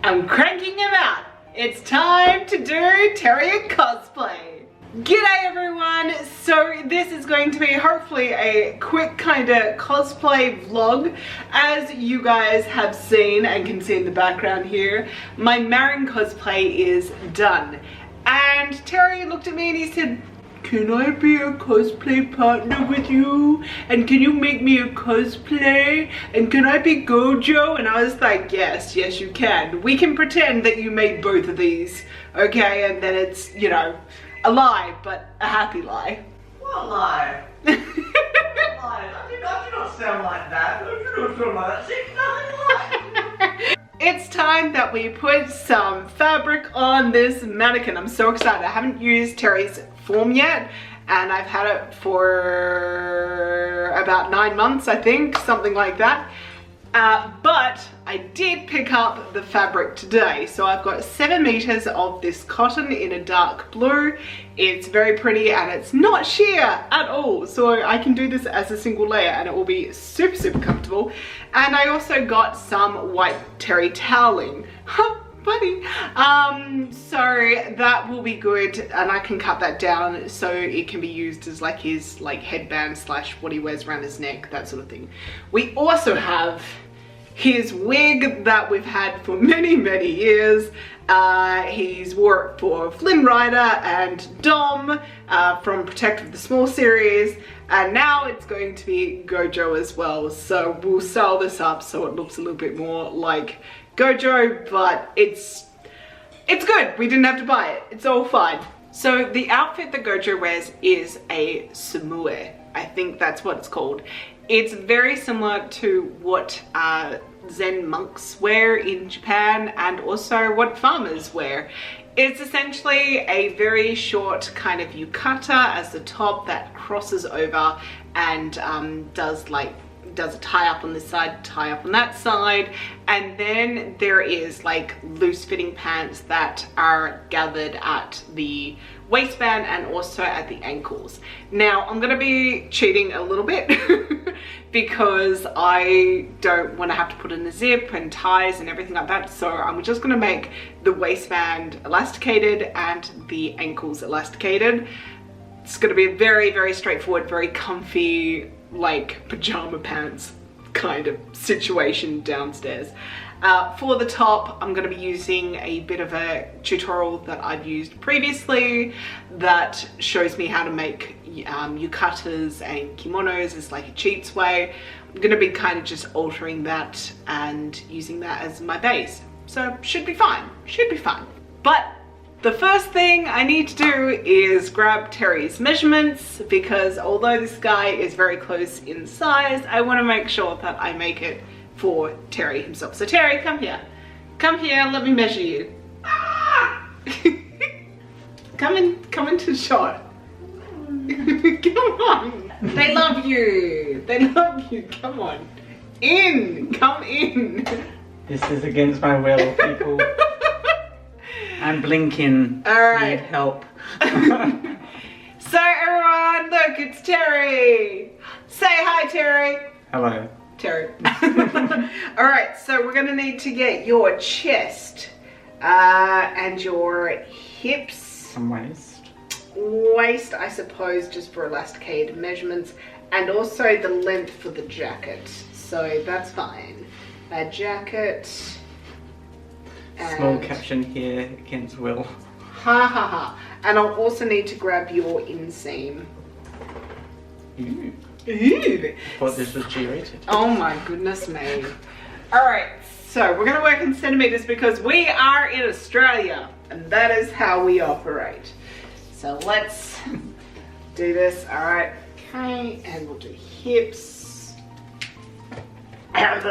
I'm cranking him out. It's time to do Terry cosplay. G'day everyone. So this is going to be hopefully a quick kind of cosplay vlog. As you guys have seen and can see in the background here, my Marin cosplay is done. And Terry looked at me and he said, "Can I be a cosplay partner with you? And can you make me a cosplay? And can I be Gojo?" And I was like, yes you can. We can pretend that you made both of these, okay? And then it's, you know, a lie, but a happy lie. What lie? What lie? I do not sound like that. I do not sound like that. See, nothing like. It's time that we put some fabric on this mannequin. I'm so excited. I haven't used Terry's form yet, and I've had it for about 9 months, I think, something like that. But I did pick up the fabric today. So I've got 7 meters of this cotton in a dark blue. It's very pretty and it's not sheer at all. So I can do this as a single layer and it will be super comfortable. And I also got some white terry toweling. Buddy. So that will be good, and I can cut that down so it can be used as like his headband slash what he wears around his neck, that sort of thing. We also have his wig that we've had for many years. He's wore it for Flynn Rider and Dom from Protect with the Small series, and now it's going to be Gojo as well. So we'll style this up so it looks a little bit more like Gojo, but it's good. We didn't have to buy it. It's all fine. So the outfit that Gojo wears is a sumue. I think that's what it's called. It's very similar to what Zen monks wear in Japan and also what farmers wear. It's essentially a very short kind of yukata as the top that crosses over and does a tie up on this side, tie up on that side, and then there is like loose fitting pants that are gathered at the waistband and also at the ankles. Now I'm gonna be cheating a little bit because I don't want to have to put in a zip and ties and everything like that, so I'm just gonna make the waistband elasticated and the ankles elasticated. It's gonna be a very straightforward, very comfy, like pajama pants kind of situation downstairs. For the top, I'm going to be using a bit of a tutorial that I've used previously that shows me how to make yukatas and kimonos as like a cheats way. I'm going to be kind of just altering that and using that as my base. So should be fine, But the first thing I need to do is grab Terry's measurements, because although this guy is very close in size, I want to make sure that I make it for Terry himself. So Terry, come here. Come here, let me measure you. Ah! come into the shot. Come on. They love you. Come on. Come in. This is against my will, people. I'm blinking. Alright. Need help. So everyone, look, it's Terry. Say hi, Terry. Hello. Terry. Alright, so we're gonna need to get your chest and your hips. And waist. Waist, I suppose, just for elasticated measurements, and also the length for the jacket. So that's fine. A jacket. Small caption here against will. Ha. And I'll also need to grab your inseam. Ooh. Ooh. I thought this was G-rated. Oh my goodness me. Alright, so we're going to work in centimeters because we are in Australia and that is how we operate. So let's do this. Alright, okay, and we'll do hips. Help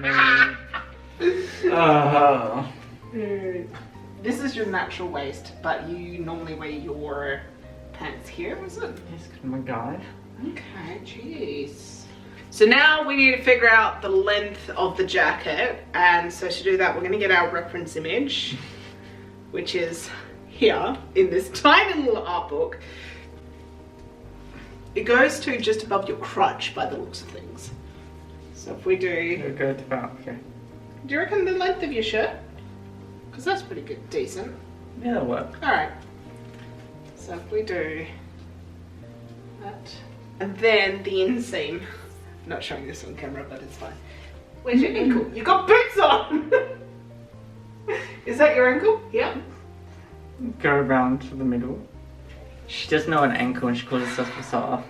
me. Oh. This is your natural waist, but you normally wear your pants here, is it? Yes, my God. Okay, jeez. So now we need to figure out the length of the jacket, and so to do that we're going to get our reference image, which is here in this tiny little art book. It goes to just above your crotch by the looks of things. So if we do... It'll go to about, okay. Do you reckon the length of your shirt? Because that's pretty good, decent. Yeah, that'll work. Alright. So if we do that. And then the inseam. I'm not showing this on camera, but it's fine. Where's your ankle? You got boots on! Is that your ankle? Yeah. Go around to the middle. She doesn't know an ankle and she calls herself Basara.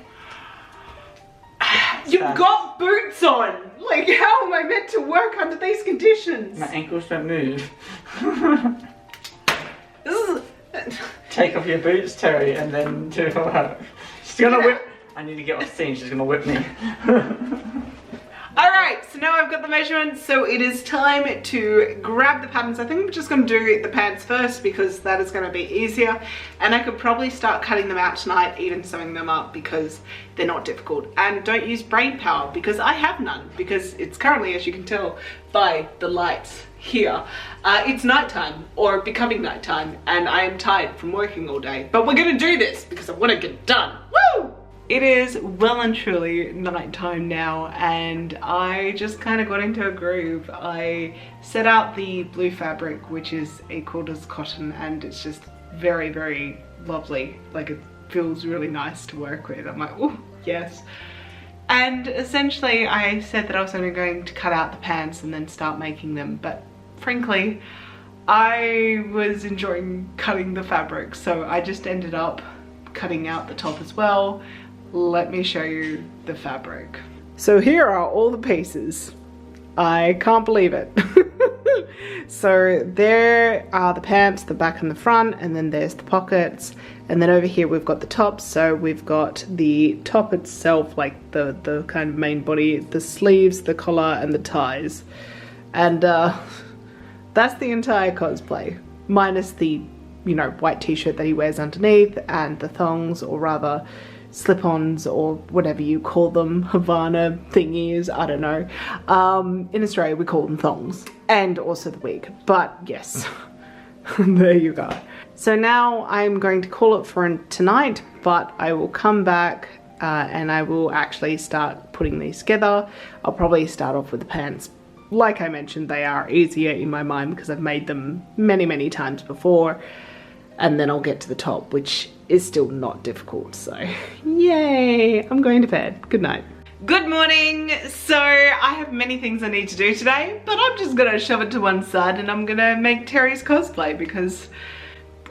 You've got boots on! Like, how am I meant to work under these conditions? My ankles don't move. This is... Take off your boots, Terry, and then do that. She's gonna whip. I need to get off scene, she's gonna whip me. Alright, so now I've got the measurements, so it is time to grab the patterns. I think I'm just going to do the pants first because that is going to be easier. And I could probably start cutting them out tonight, even sewing them up because they're not difficult. And don't use brain power because I have none, because it's currently, as you can tell by the lights here, it's nighttime or becoming nighttime and I am tired from working all day. But we're going to do this because I want to get done. Woo! It is well and truly nighttime now and I just kind of got into a groove. I set out the blue fabric, which is a quilter's cotton, and it's just very, very lovely. Like, it feels really nice to work with. I'm like, oh, yes. And essentially I said that I was only going to cut out the pants and then start making them, but frankly, I was enjoying cutting the fabric, so I just ended up cutting out the top as well. Let me show you the fabric. So here are all the pieces. I can't believe it. So there are the pants, the back and the front, and then there's the pockets. And then over here we've got the tops. So we've got the top itself, like the kind of main body, the sleeves, the collar, and the ties. And that's the entire cosplay, minus the, you know, white t-shirt that he wears underneath and the thongs, or rather slip-ons, or whatever you call them, Havana thingies, I don't know. In Australia we call them thongs, and also the wig, but yes. There you go. So now I'm going to call it for tonight, but I will come back and I will actually start putting these together. I'll probably start off with the pants. Like I mentioned, they are easier in my mind because I've made them many, many times before. And then I'll get to the top, which is still not difficult, so yay, I'm going to bed. Good night. Good morning. So I have many things I need to do today, but I'm just gonna shove it to one side and I'm gonna make Terry's cosplay because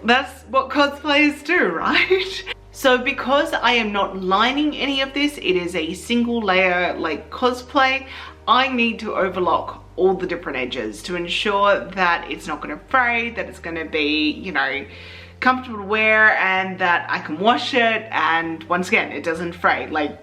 that's what cosplayers do, right? So because I am not lining any of this, it is a single layer like cosplay, I need to overlock all the different edges to ensure that it's not going to fray, that it's going to be, you know, comfortable to wear, and that I can wash it, and once again, it doesn't fray, like,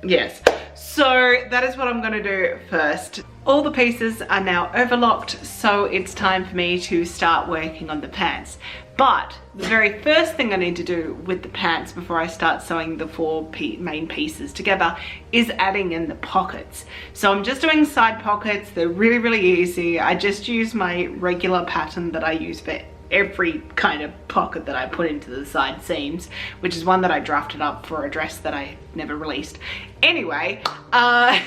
yes. So that is what I'm going to do first. All the pieces are now overlocked, so it's time for me to start working on the pants. But the very first thing I need to do with the pants before I start sewing the four main pieces together is adding in the pockets. So I'm just doing side pockets. They're really, really easy. I just use my regular pattern that I use for every kind of pocket that I put into the side seams, which is one that I drafted up for a dress that I never released. Anyway, I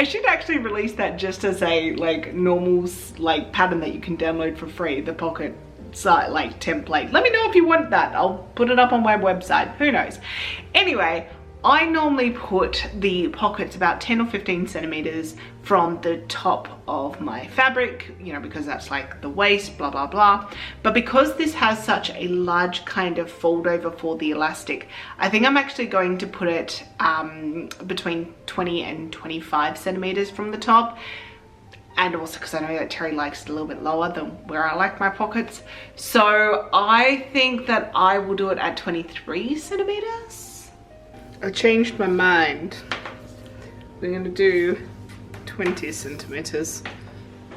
should actually release that just as a like normal like pattern that you can download for free, the pocket site like template. Let me know if you want that. I'll put it up on my website, who knows. Anyway, I normally put the pockets about 10 or 15 centimeters from the top of my fabric, you know, because that's like the waist, blah, blah, blah. But because this has such a large kind of fold over for the elastic, I think I'm actually going to put it between 20 and 25 centimeters from the top. And also because I know that Terry likes it a little bit lower than where I like my pockets. So I think that I will do it at 23 centimeters. I changed my mind. We're gonna do 20 centimeters.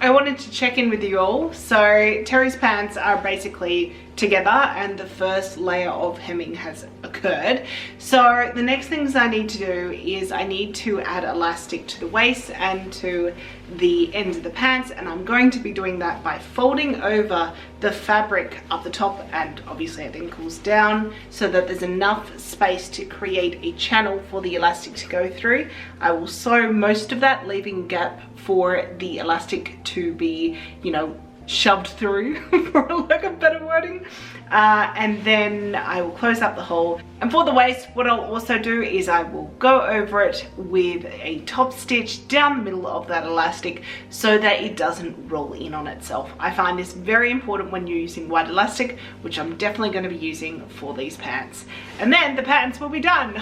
I wanted to check in with you all. So Terry's pants are basically together and the first layer of hemming has occurred. occurred. So the next things I need to do is I need to add elastic to the waist and to the ends of the pants, and I'm going to be doing that by folding over the fabric up the top and obviously at the ankles down, so that there's enough space to create a channel for the elastic to go through. I will sew most of that, leaving a gap for the elastic to be, you know, shoved through for lack of better wording, and then I will close up the hole. And for the waist, what I'll also do is I will go over it with a top stitch down the middle of that elastic so that it doesn't roll in on itself. I find this very important when you're using white elastic, which I'm definitely going to be using for these pants. And then the pants will be done.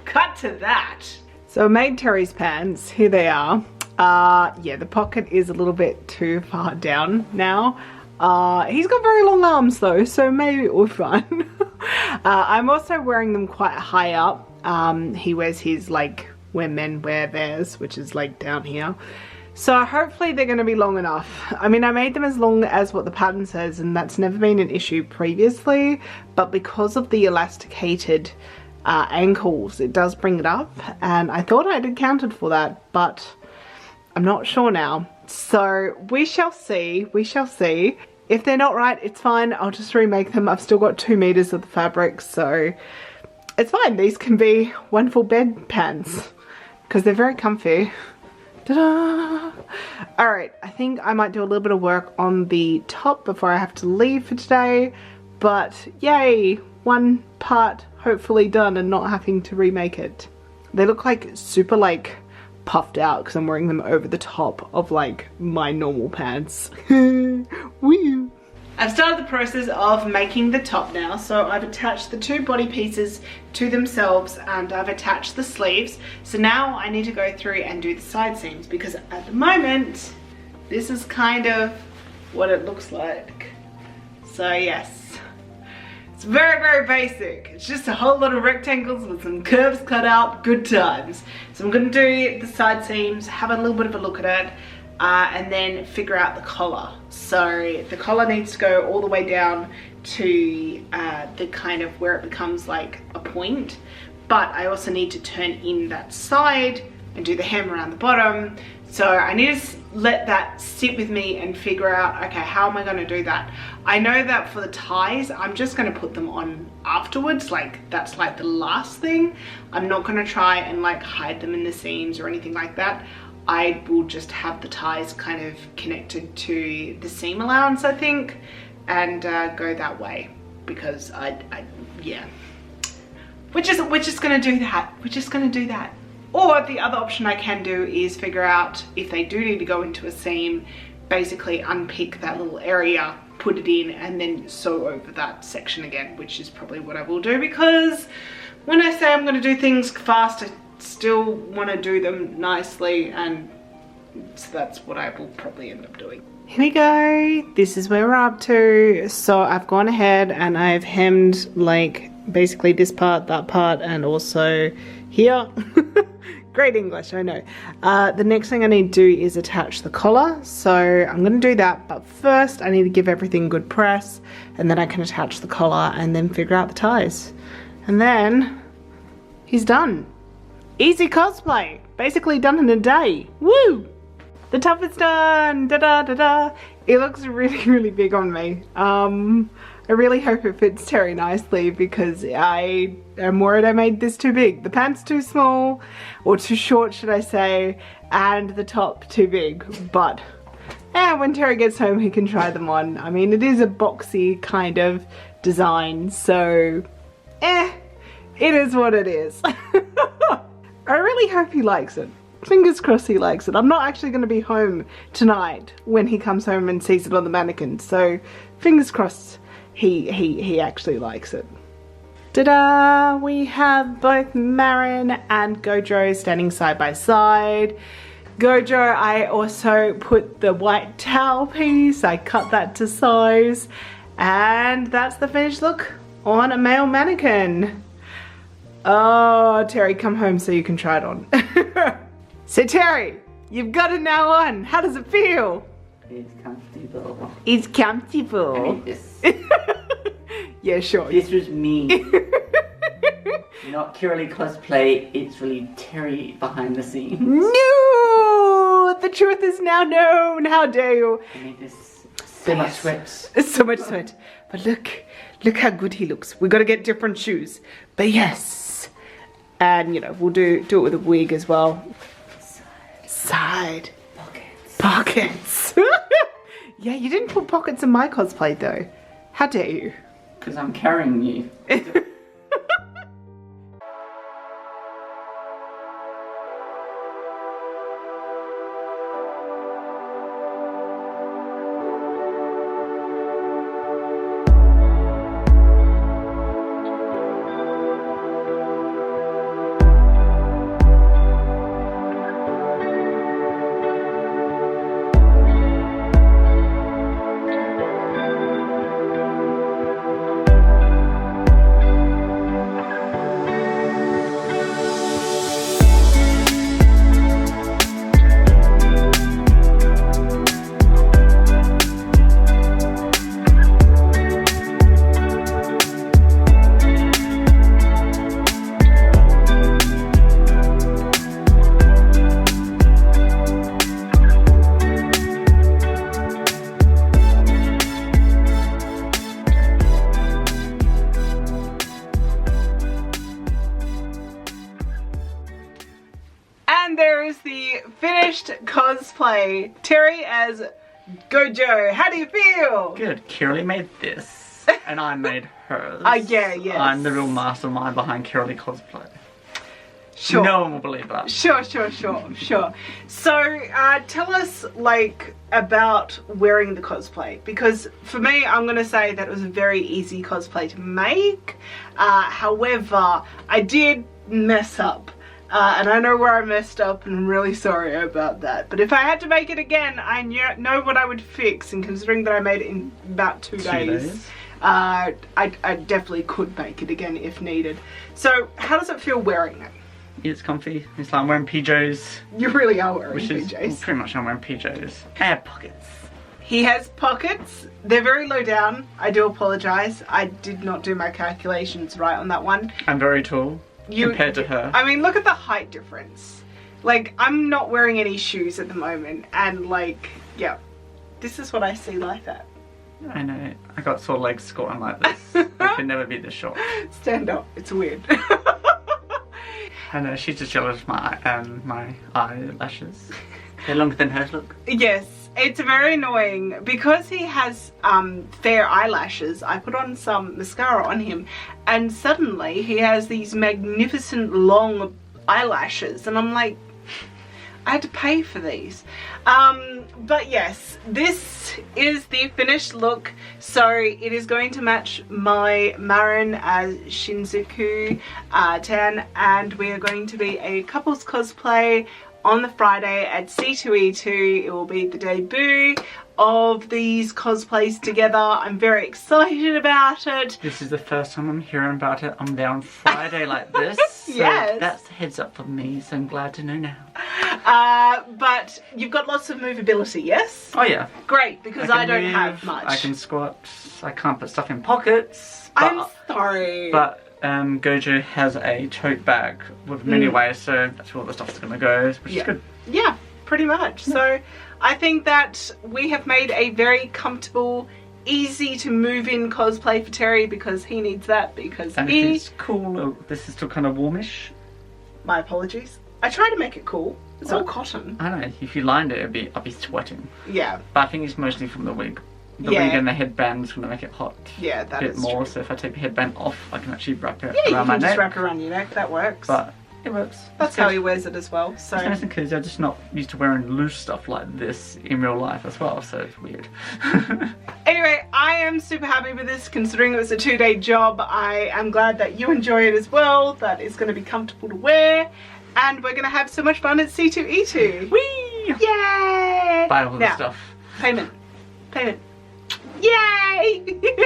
Cut to that. So I made Terry's pants. Here they are. Yeah, the pocket is a little bit too far down now. He's got very long arms though, so maybe it will be fun. I'm also wearing them quite high up. He wears his like where men wear theirs, which is like down here. So hopefully they're going to be long enough. I mean, I made them as long as what the pattern says, and that's never been an issue previously, but because of the elasticated ankles, it does bring it up, and I thought I'd accounted for that, but I'm not sure now. So we shall see, we shall see. If they're not right, it's fine, I'll just remake them. I've still got 2 meters of the fabric, so it's fine. These can be wonderful bed pants because they're very comfy. Ta-da! All right, I think I might do a little bit of work on the top before I have to leave for today, but yay, one part hopefully done and not having to remake it. They look like super like puffed out because I'm wearing them over the top of like my normal pants. Woo! I've started the process of making the top now, so I've attached the 2 body pieces to themselves and I've attached the sleeves. So now I need to go through and do the side seams, because at the moment this is kind of what it looks like. So yes, it's very, very basic. It's just a whole lot of rectangles with some curves cut out, good times. So I'm going to do the side seams, have a little bit of a look at it, and then figure out the collar. So the collar needs to go all the way down to the kind of where it becomes like a point, but I also need to turn in that side and do the hem around the bottom. So I need to let that sit with me and figure out, okay, how am I going to do that? I know that for the ties, I'm just going to put them on afterwards, like that's like the last thing. I'm not going to try and like hide them in the seams or anything like that. I will just have the ties kind of connected to the seam allowance, I think, and go that way, because yeah, we're just gonna do that. We're just gonna do that. Or the other option I can do is figure out if they do need to go into a seam, basically unpick that little area, put it in, and then sew over that section again, which is probably what I will do, because when I say I'm gonna do things fast, I still want to do them nicely, and so that's what I will probably end up doing. Here we go. This is where we're up to. So I've gone ahead and I've hemmed like basically this part, that part, and also here. Great English, I know. The next thing I need to do is attach the collar, so I'm going to do that, but first I need to give everything good press, and then I can attach the collar and then figure out the ties, and then he's done. Easy cosplay, basically done in a day. Woo! The top is done, da-da-da-da. It looks really, really big on me. I really hope it fits Terry nicely, because I am worried I made this too big. The pants too small, or too short should I say, and the top too big. But yeah, when Terry gets home he can try them on. I mean, it is a boxy kind of design, so it is what it is. I really hope he likes it. Fingers crossed he likes it. I'm not actually going to be home tonight when he comes home and sees it on the mannequin, so fingers crossed he actually likes it. Ta-da! We have both Marin and Gojo standing side by side. Gojo, I also put the white towel piece, I cut that to size, and that's the finished look on a male mannequin. Oh, Terry, come home so you can try it on. So Terry, you've got it now on. How does it feel? It's comfortable. It's comfortable. I mean, this. Yeah, sure. This was me. not Kirli Cosplay, it's really Terry behind the scenes. No! The truth is now known. How dare you? I made this so much sweat. It's so much sweat. But look how good he looks. We got to get different shoes. But yes. And, you know, we'll do it with a wig as well. Side. Pockets. Yeah, you didn't put pockets in my cosplay though. How dare you? Because I'm carrying you. And there is the finished cosplay. Terry as Gojo. How do you feel? Good. Kirli made this, and I made hers. Yeah, yes. I'm the real mastermind behind Kirli Cosplay. Sure. No one will believe that. Sure. So, tell us, like, about wearing the cosplay. Because, for me, I'm going to say that it was a very easy cosplay to make. However, I did mess up. And I know where I messed up, and I'm really sorry about that. But if I had to make it again, I know what I would fix. And considering that I made it in about 2 days, I definitely could make it again if needed. So, how does it feel wearing it? It's comfy. It's like I'm wearing PJs. You really are wearing Which is PJs. pretty much I'm wearing PJs. And pockets. He has pockets. They're very low down. I do apologise. I did not do my calculations right on that one. I'm very tall compared to her. I mean, look at the height difference. Like, I'm not wearing any shoes at the moment. And, like, yeah. This is what I see like that. I know. I got sore legs squatting like this. I could never be this short. Stand up. It's weird. I know. She's just jealous of my eyelashes. They're longer than hers, look. Yes. It's very annoying. Because he has fair eyelashes, I put on some mascara on him. And suddenly he has these magnificent long eyelashes. And I'm like, I had to pay for these. But yes, this is the finished look. So it is going to match my Marin as Shinjuku Tan, and we are going to be a couples cosplay on the Friday at C2E2. It will be the debut of these cosplays together. I'm very excited about it. This is the first time I'm hearing about it. I'm there on Friday like this. So Yes. that's a heads up for me, so I'm glad to know now. But you've got lots of movability, yes? Oh yeah. Great, because I don't move, have much. I can squat. I can't put stuff in pockets. But, I'm sorry. But Gojo has a tote bag with many ways, so that's where all the stuff's gonna go, which is good. Yeah, pretty much. So I think that we have made a very comfortable, easy to move in cosplay for Terry, because he needs that, because And if it's cool, this is still kind of warmish. My apologies. I try to make it cool. It's all cotton. I don't know, if you lined it, I'd be sweating. Yeah. But I think it's mostly from the wig. The Yeah. wig and the headband's gonna make it hot. Yeah, A that bit is more, true. so if I take the headband off, I can actually wrap it Yeah, you around my can just neck. wrap around your neck. That works. But it works. That's It's how good. he wears it as well. So It's nice and cozy. I'm just not used to wearing loose stuff like this in real life as well, so it's weird. anyway, I am super happy with this, considering it was a 2-day job. I am glad that you enjoy it as well, that it's going to be comfortable to wear, and we're going to have so much fun at C2E2. Whee! Yay! Buy all the Now, stuff. Payment. Yay!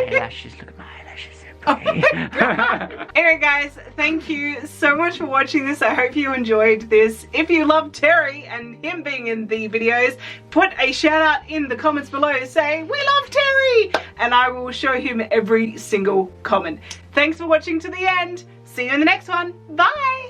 Eyelashes, look at my eyelashes, they're Oh my God. Anyway guys, thank you so much for watching this. I hope you enjoyed this. If you love Terry and him being in the videos, put a shout out in the comments below saying we love Terry, and I will show him every single comment. Thanks for watching to the end. See you in the next one. Bye.